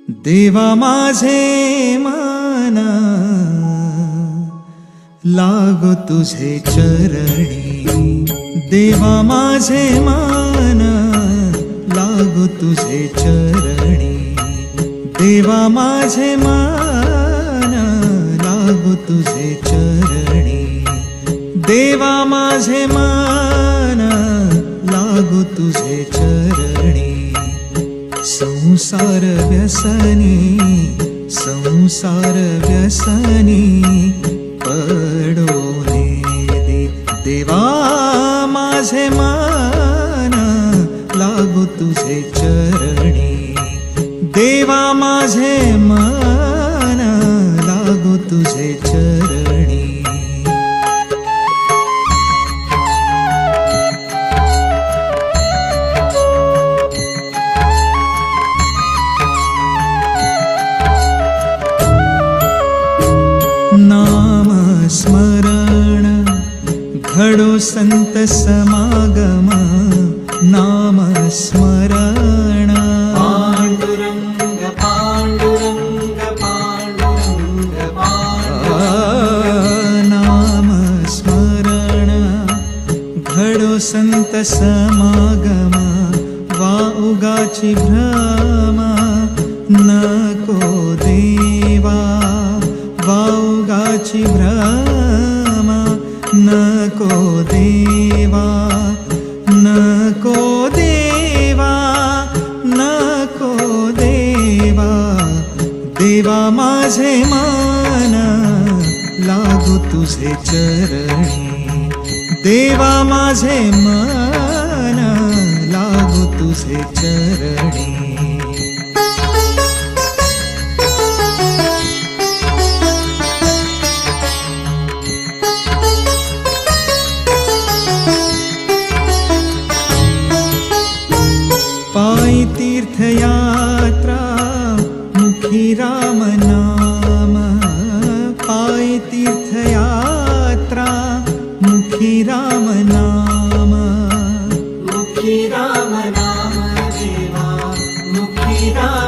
देवा माझे मन लागो तुझे चरणी, देवा माझे मन लागो तुझे चरणी, देवा माझे मन लागो तुझे चरणी, देवा माझे मन लागो तुझे चरणी। संसार व्यसनी, संसार व्यसनी पडोने दे, देवा माझे मन लागो तुझे चरणी, देवा माझे मन लागो तुझे चरणी। नाम स्मरण घडो संत समागम, नाम स्मरण पांडुरंग पांडुरंग पांडुरंग नाम स्मरण घडो संत समागम, वा उगाची भ्रम नको देवा, वाउगाची भ्रम नको देवा, नको देवा, नको देवा, देवा माझे मन लागो तुझे चरणी, देवा माझे मन लागो तुझे चरणी। पायी तीर्थयात्रा मुखी राम नाम, पायी तीर्थयात्रा मुखी राम नाम, मुखी राम नाम देवा, मुखी राम